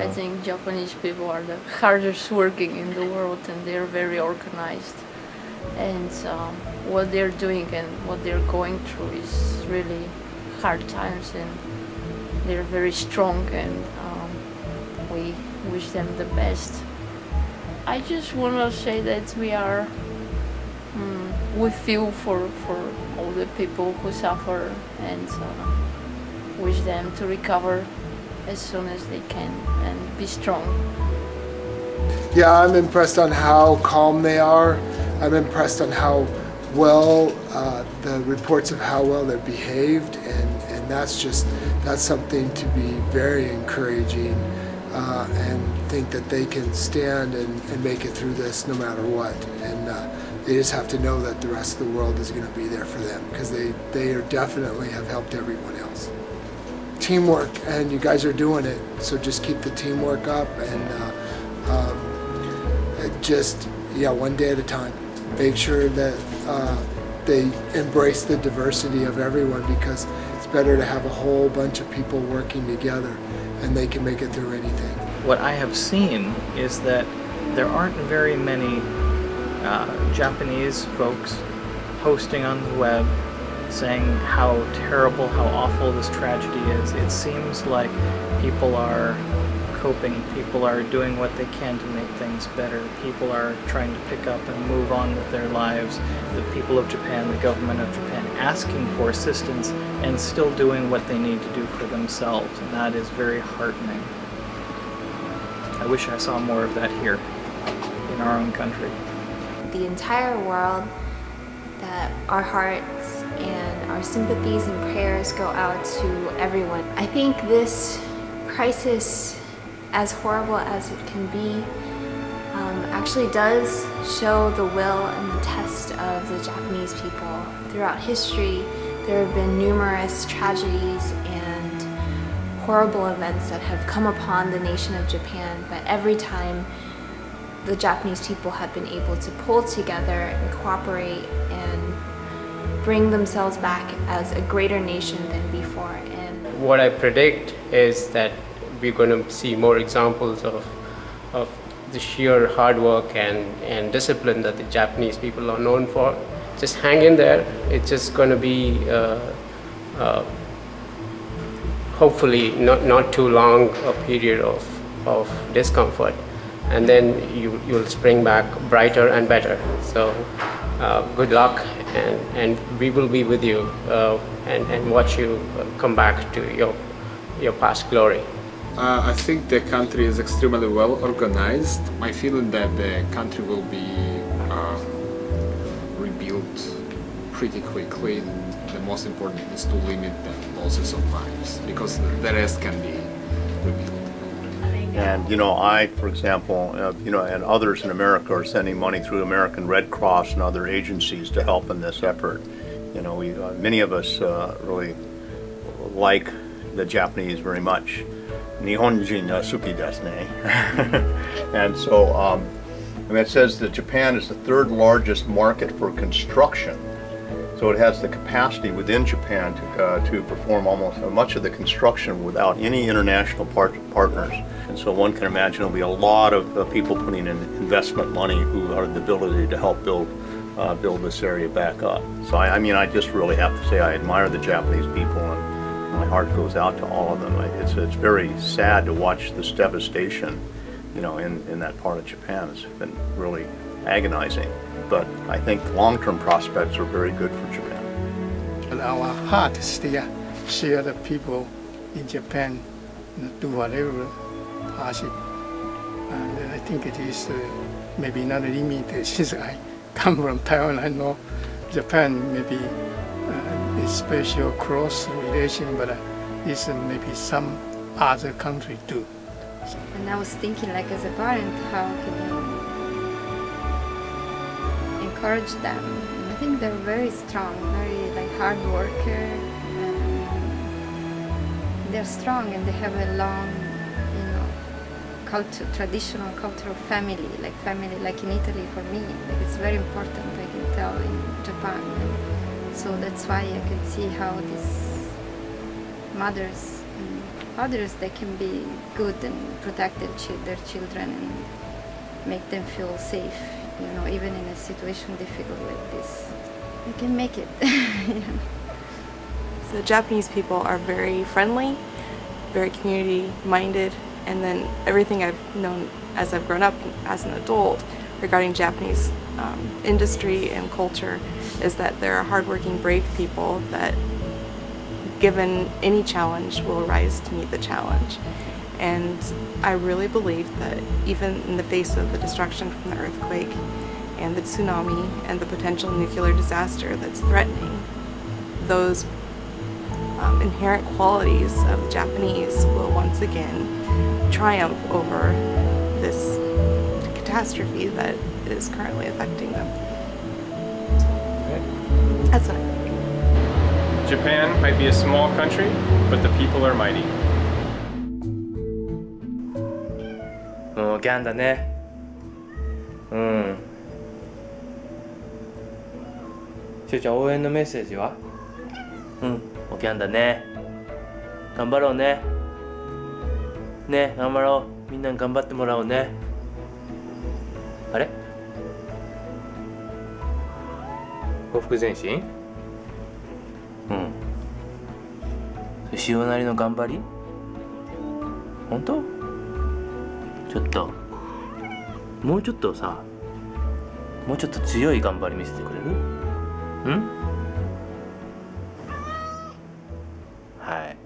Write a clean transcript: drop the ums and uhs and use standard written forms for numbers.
I think Japanese people are the hardest working in the world, and they're very organized. And what they're doing and what they're going through is really hard times, and they're very strong, and we wish them the best. I just want to say that we feel for all the people who suffer, and wish them to recover as soon as they can and be strong. Yeah, I'm impressed on how calm they are. I'm impressed on how well the reports of how well they're behaved, and that's something to be very encouraging, and think that they can stand and make it through this no matter what. And they just have to know that the rest of the world is going to be there for them, because they are definitely have helped everyone else. Teamwork, and you guys are doing it, so just keep the teamwork up, and one day at a time. Make sure that they embrace the diversity of everyone, because it's better to have a whole bunch of people working together, and they can make it through anything. What I have seen is that there aren't very many Japanese folks posting on the web saying how terrible, how awful this tragedy is. It seems like people are coping, people are doing what they can to make things better, people are trying to pick up and move on with their lives, the people of Japan, the government of Japan asking for assistance and still doing what they need to do for themselves, and that is very heartening. I wish I saw more of that here in our own country. The entire world, that our hearts and our sympathies and prayers go out to everyone. I think this crisis, as horrible as it can be, actually does show the will and the test of the Japanese people. Throughout history, there have been numerous tragedies and horrible events that have come upon the nation of Japan, but every time the Japanese people have been able to pull together and cooperate and bring themselves back as a greater nation than before. And what I predict is that we're going to see more examples of the sheer hard work and discipline that the Japanese people are known for. Just hang in there. It's just going to be hopefully not too long a period of discomfort, and then you'll spring back brighter and better. So good luck, and we will be with you and watch you come back to your past glory. I think the country is extremely well organized. My feeling that the country will be rebuilt pretty quickly. The most important is to limit the losses of lives, because the rest can be rebuilt. And I, for example, and others in America are sending money through American Red Cross and other agencies to help in this effort. Many of us really like the Japanese very much. Nihonjin suki desu ne. And so, it says that Japan is the third largest market for construction. So it has the capacity within Japan to perform almost much of the construction without any international partners. And so one can imagine there'll be a lot of people putting in investment money who have the ability to help build this area back up. So I just really have to say I admire the Japanese people, and my heart goes out to all of them. It's very sad to watch this devastation, in that part of Japan. It's been really agonizing, but I think long-term prospects are very good for Japan. And our heart still share the people in Japan do whatever possible. And I think it is maybe not limited. Since I come from Taiwan, I know Japan maybe a special close relation, but it's maybe some other country too. And I was thinking, like, as a parent, how can you encourage them? And I think they're very strong, very hard worker. They're strong, and they have a long, traditional cultural family like in Italy for me. It's very important, I can tell, in Japan. So that's why I can see how these mothers others, they can be good and protect their children and make them feel safe, you know, even in a situation difficult like this. They can make it. Yeah. So the Japanese people are very friendly, very community-minded, and then everything I've known as I've grown up as an adult regarding Japanese industry and culture is that they're hardworking, brave people that, given any challenge, will rise to meet the challenge. And I really believe that even in the face of the destruction from the earthquake and the tsunami and the potential nuclear disaster that's threatening, those inherent qualities of the Japanese will once again triumph over this catastrophe that is currently affecting them. That's what I think. Japan might be a small country, but the people are mighty. ギャンだね。しおちゃん、応援のメッセージは？ギャンだね。頑張ろうね。ね、頑張ろう。みんなに頑張ってもらおうね。あれ？報復前進？塩なりの頑張り？本当？ちょっともうちょっとさ、もうちょっと強い頑張り見せてくれる？はい。